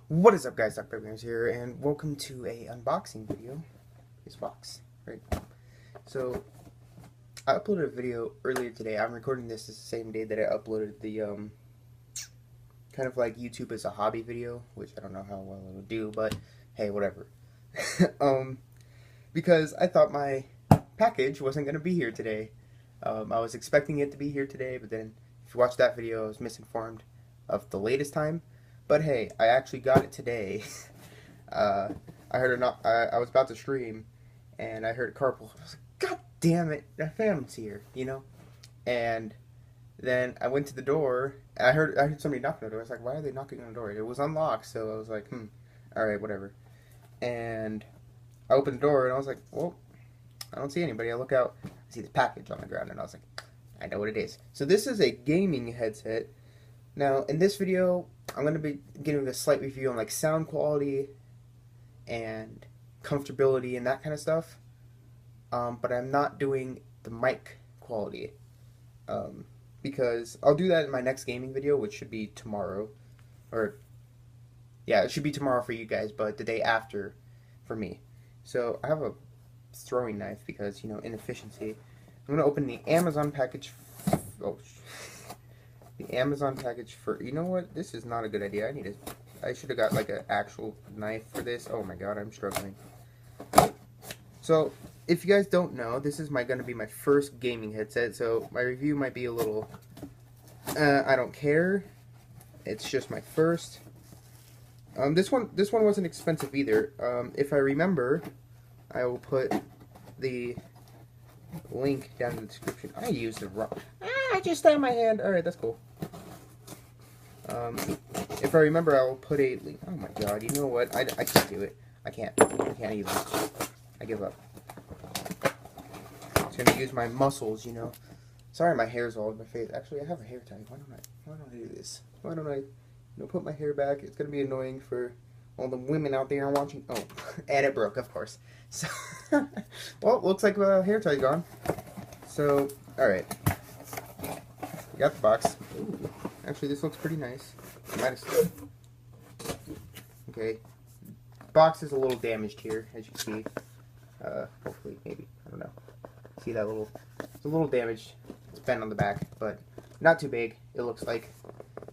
What is up, guys? Dr.Pep here, and welcome to a unboxing video. This box, right? So, I uploaded a video earlier today. I'm recording this the same day that I uploaded the kind of like YouTube as a hobby video, which I don't know how well it would do, but hey, whatever. Because I thought my package wasn't gonna be here today. I was expecting it to be here today, but then if you watch that video, I was misinformed of the latest time. But hey, I actually got it today. I heard I was about to stream, and I heard a car pull. I was like, God damn it, my family's here, you know? And then I went to the door, and I heard somebody knocking on the door. I was like, why are they knocking on the door? It was unlocked, so I was like, alright, whatever. And I opened the door, and I was like, well, I don't see anybody. I look out, I see the package on the ground, and I was like, I know what it is. So this is a gaming headset. Now, in this video, I'm going to be giving a slight review on like sound quality and comfortability and that kind of stuff. But I'm not doing the mic quality. Because I'll do that in my next gaming video, which should be tomorrow. Or, yeah, it should be tomorrow for you guys, but the day after for me. So, I have a throwing knife because, you know, inefficiency. I'm going to open the Amazon package. The Amazon package for, you know what, this is not a good idea. I should have got like an actual knife for this. Oh my god, I'm struggling. So, if you guys don't know, this is going to be my first gaming headset, so my review might be a little, I don't care. It's just my first. This one wasn't expensive either. If I remember, I will put the link down in the description. I used the wrong. I just stabbed my hand. Alright, that's cool. If I remember, I will put a link. Oh my god, you know what? I can't do it. I can't even. I give up. I'm gonna use my muscles, you know. Sorry, my hair's all in my face. Actually, I have a hair tie. Why don't I do this? Why don't I, put my hair back? It's gonna be annoying for all the women out there watching. Oh, and it broke, of course. So, well, looks like the hair tie's gone. So, all right. We got the box. Ooh. Actually, this looks pretty nice. Okay. Box is a little damaged here, as you can see. Hopefully, maybe. I don't know. See that little... It's a little damaged. It's bent on the back, but not too big, it looks like.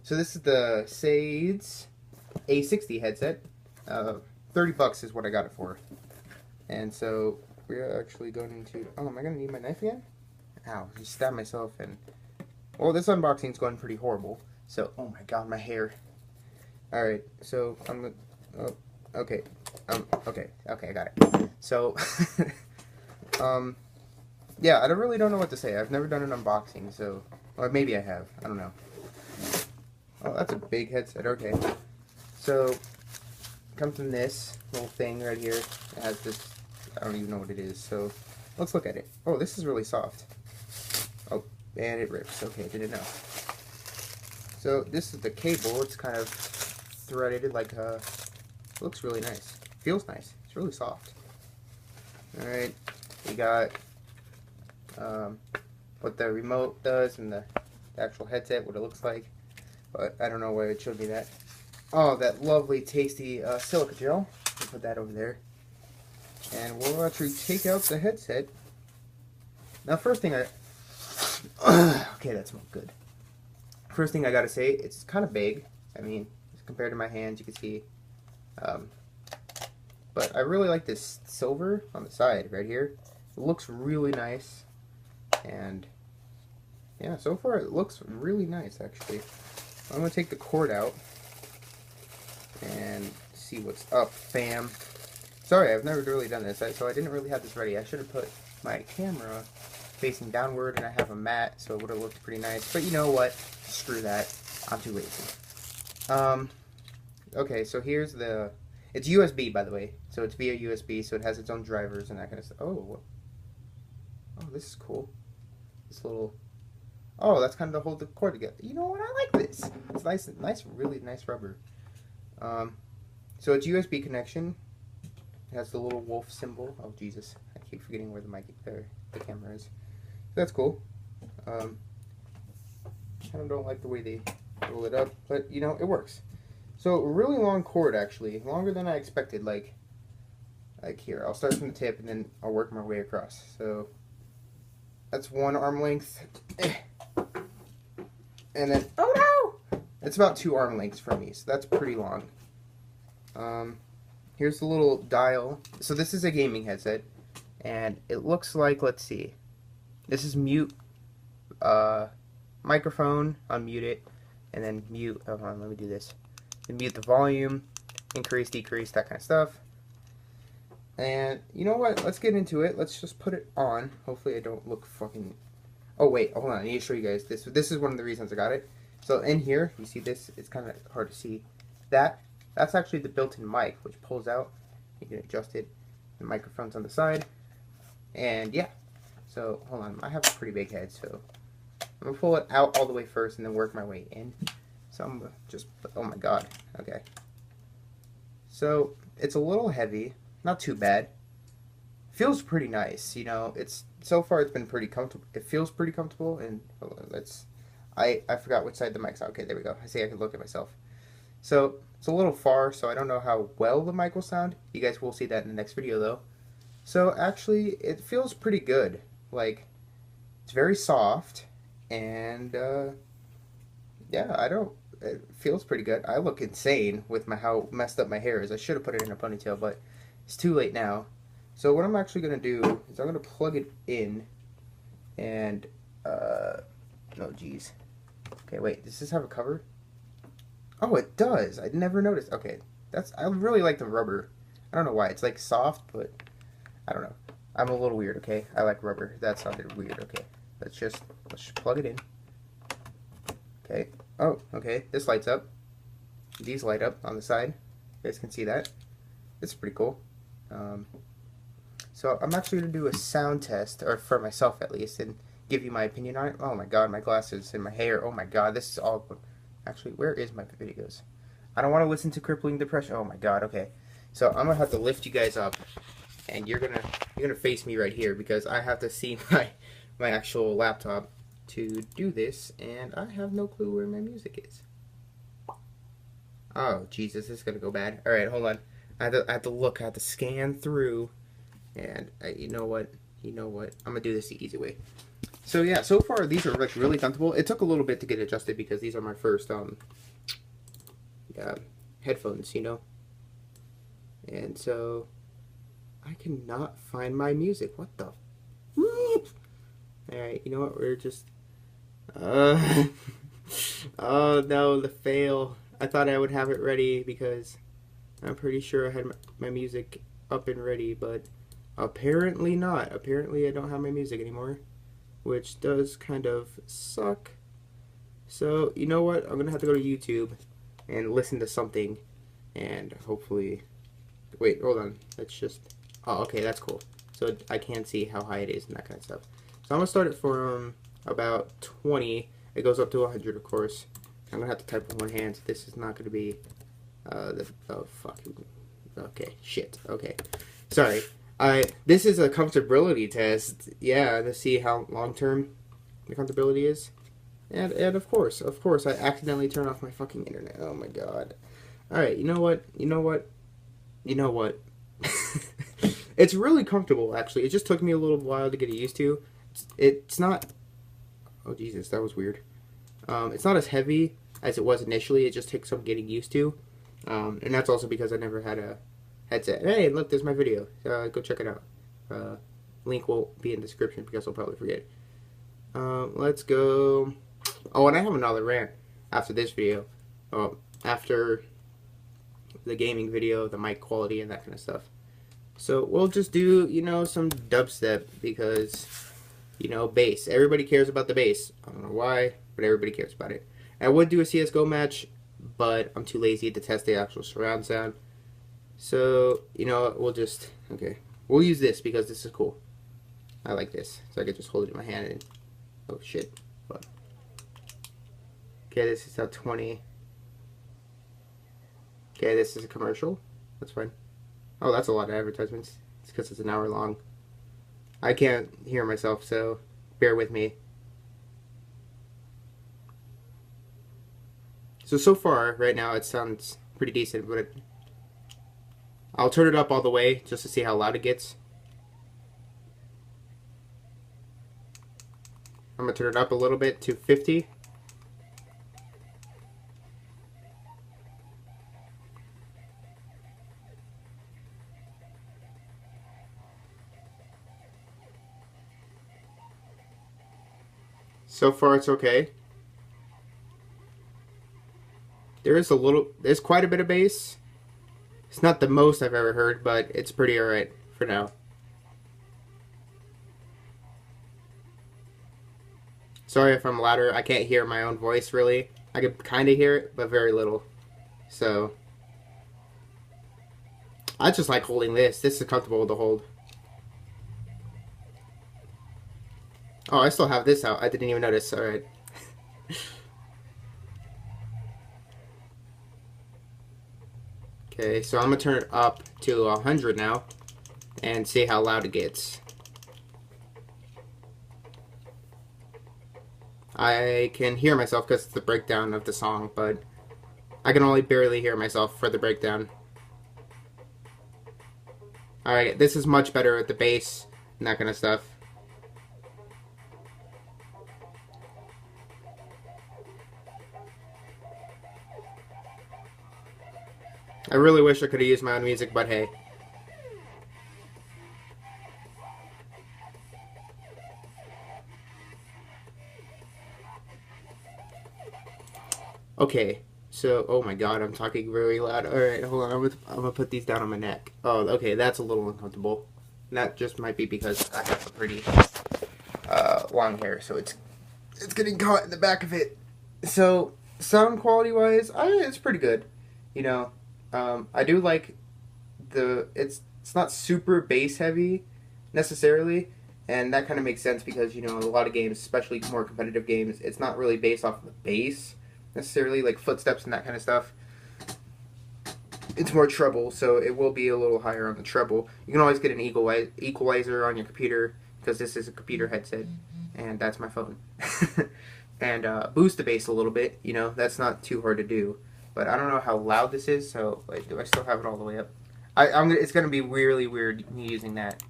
So this is the Sades A60 headset. 30 bucks is what I got it for. And so, we're actually going to... Oh, am I going to need my knife again? Ow, I just stabbed myself and... Well, this unboxing's going pretty horrible. So, oh my god, my hair. Alright, so I'm gonna... Oh, okay. Okay, I got it. So, yeah, I really don't know what to say. I've never done an unboxing, so... Or maybe I have. I don't know. Oh, that's a big headset. Okay. So, it comes in this little thing right here. It has this... I don't even know what it is, so... Let's look at it. Oh, this is really soft. Oh, and it rips. Okay, didn't know. So this is the cable. It's kind of threaded like it looks really nice. Feels nice. It's really soft. All right, we got what the remote does and the actual headset, what it looks like. But I don't know why it showed me that. Oh, that lovely, tasty silica gel. We'll put that over there, and we'll actually take out the headset. Now, first thing okay, that smells good. First thing I gotta say, it's kind of big. I mean, compared to my hands, you can see. But I really like this silver on the side right here. It looks really nice. And yeah, so far it looks really nice, actually. I'm gonna take the cord out and see what's up, fam. Sorry, I've never really done this, so I didn't really have this ready. I should have put my camera facing downward, and I have a mat, so it would have looked pretty nice. But you know what? Screw that. I'm too lazy. Okay, so here's the... It's USB, by the way. So it's via USB, so it has its own drivers and that kind of stuff. Oh, this is cool. This little... Oh, that's kind of to hold the cord together. You know what? I like this. It's nice, really nice rubber. So it's USB connection. It has the little wolf symbol. Oh, Jesus. I keep forgetting where the camera is. That's cool. Kind of don't like the way they roll it up, but you know, it works. So really long cord, actually, longer than I expected. Like here, I'll start from the tip and then I'll work my way across. So that's 1 arm length, and then oh no, it's about 2 arm lengths from me. So that's pretty long. Here's the little dial. So this is a gaming headset, and it looks like, let's see, this is mute, microphone, unmute it, and then mute. Hold on, let me do this. And mute the volume, increase, decrease, that kind of stuff. And you know what? Let's get into it. Let's just put it on. Hopefully I don't look fucking... Oh wait, hold on. I need to show you guys this. This is one of the reasons I got it. So in here, you see this? It's kind of hard to see. That's actually the built-in mic, which pulls out. You can adjust it. The microphone's on the side. And yeah. So hold on. I have a pretty big head, so I'm gonna pull it out all the way first and then work my way in. So I'm gonna just... Oh my god. Okay. So it's a little heavy. Not too bad. Feels pretty nice, you know. So far it's been pretty comfortable. It feels pretty comfortable, and I forgot which side the mic's on. Okay, there we go. I see I can look at myself. So it's a little far, so I don't know how well the mic will sound. You guys will see that in the next video though. So actually it feels pretty good. Like, it's very soft, and yeah, it feels pretty good. I look insane with how messed up my hair is. I should have put it in a ponytail, but it's too late now. So what I'm actually going to do is I'm going to plug it in, and, no, geez. Okay, wait, does this have a cover? Oh, it does. I never noticed. Okay, I really like the rubber. I don't know why. It's like soft, but I don't know. I'm a little weird, okay? I like rubber. That sounded weird, okay. Let's just plug it in. Okay. Oh, okay. This lights up. These light up on the side. You guys can see that. It's pretty cool. So I'm actually going to do a sound test, or for myself at least, and give you my opinion on it. Oh my god, my glasses and my hair. Oh my god, this is all... Actually, where is my videos? I don't want to listen to crippling depression. Oh my god, okay. So I'm going to have to lift you guys up, and you're gonna face me right here, because I have to see my actual laptop to do this, and I have no clue where my music is. Oh, Jesus, this is going to go bad. Alright, hold on. I have to look. I have to scan through, and you know what? I'm gonna do this the easy way. So yeah, so far these are like really comfortable. It took a little bit to get adjusted because these are my first headphones, you know. And so I cannot find my music. What the? All right, you know what? We're just. Oh no, the fail. I thought I would have it ready because I'm pretty sure I had my music up and ready, but apparently not. Apparently I don't have my music anymore, which does kind of suck. So, you know what? I'm going to have to go to YouTube and listen to something, and hopefully... Wait, hold on. Let's just... Oh, okay, that's cool. So I can see how high it is and that kind of stuff. So I'm going to start it from about 20. It goes up to 100, of course. I'm going to have to type with one hand, so this is not going to be... oh, fuck. Okay, shit. Okay. Sorry. This is a comfortability test. Yeah, to see how long-term the comfortability is. And of course, I accidentally turned off my fucking internet. Oh my god. Alright, you know what? It's really comfortable, actually. It just took me a little while to get it used to. It's not... Oh, Jesus, that was weird. It's not as heavy as it was initially. It just takes some getting used to. And that's also because I never had a headset. Hey, look, there's my video. Go check it out. Link will be in the description because I'll probably forget. Let's go... Oh, and I have another rant after this video. After the gaming video, the mic quality, and that kind of stuff. So we'll just do, you know, some dubstep because, you know, bass. Everybody cares about the bass. I don't know why, but everybody cares about it. I would do a CSGO match, but I'm too lazy to test the actual surround sound. So, you know, we'll use this because this is cool. I like this. So I can just hold it in my hand and... Oh, shit. But... Okay, this is at 20. Okay, this is a commercial. That's fine. Oh, that's a lot of advertisements. It's because it's an hour long. I can't hear myself, so bear with me. So far, right now, it sounds pretty decent, but I'll turn it up all the way just to see how loud it gets. I'm going to turn it up a little bit to 50. So far it's okay. There's quite a bit of bass. It's not the most I've ever heard, but it's pretty alright for now. Sorry if I'm louder. I can't hear my own voice really. I can kind of hear it, but very little. So I just like holding this. This is comfortable to hold. Oh, I still have this out. I didn't even notice. Alright. Okay, so I'm going to turn it up to 100 now and see how loud it gets. I can hear myself because it's the breakdown of the song, but I can only barely hear myself for the breakdown. Alright, this is much better with the bass and that kind of stuff. I really wish I could have used my own music, but hey. Okay, so, oh my god, I'm talking very loud. Alright, hold on, I'm gonna put these down on my neck. Oh, okay, that's a little uncomfortable. And that just might be because I have a pretty long hair, so it's getting caught in the back of it. So, sound quality-wise, it's pretty good. You know, I do like it's not super bass heavy necessarily, and that kind of makes sense because, you know, a lot of games, especially more competitive games, it's not really based off of the bass necessarily, like footsteps and that kind of stuff. It's more treble, so it will be a little higher on the treble. You can always get an equalizer on your computer because this is a computer headset, and that's my phone. And boost the bass a little bit, you know, that's not too hard to do. But I don't know how loud this is, so like, do I still have it all the way up? It's gonna be really weird me using that.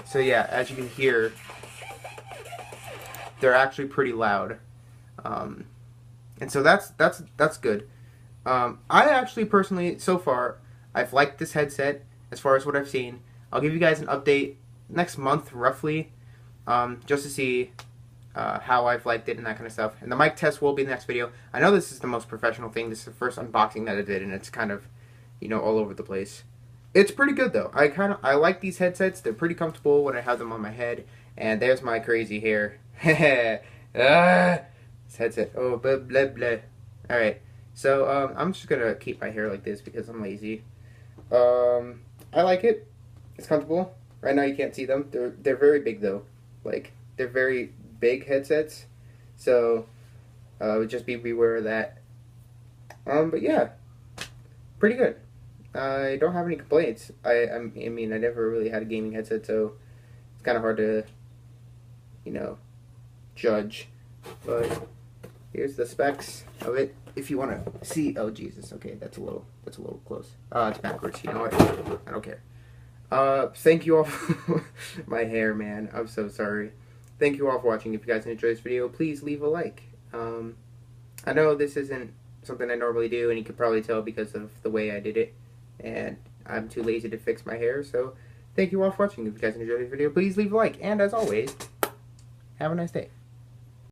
So yeah, as you can hear, they're actually pretty loud, and so that's good. I actually personally, so far, I've liked this headset as far as what I've seen. I'll give you guys an update next month roughly, just to see how I've liked it and that kind of stuff. And the mic test will be in the next video. I know this is the most professional thing. This is the first unboxing that I did, and it's kind of, you know, all over the place. It's pretty good though. I like these headsets. They're pretty comfortable when I have them on my head. And there's my crazy hair. This headset. Oh, blah blah blah. All right. So I'm just gonna keep my hair like this because I'm lazy. I like it. It's comfortable. Right now you can't see them. They're very big though. Like, they're very big headsets, so just beware of that. But yeah, pretty good. I don't have any complaints. I mean, I never really had a gaming headset, so it's kind of hard to, you know, judge. But here's the specs of it. If you want to see, oh Jesus, okay, that's a little close. It's backwards. You know what? I don't care. Thank you all for my hair, man. I'm so sorry. Thank you all for watching. If you guys enjoyed this video, please leave a like. I know this isn't something I normally do, and you could probably tell because of the way I did it. And I'm too lazy to fix my hair, so thank you all for watching. If you guys enjoyed this video, please leave a like. And as always, have a nice day.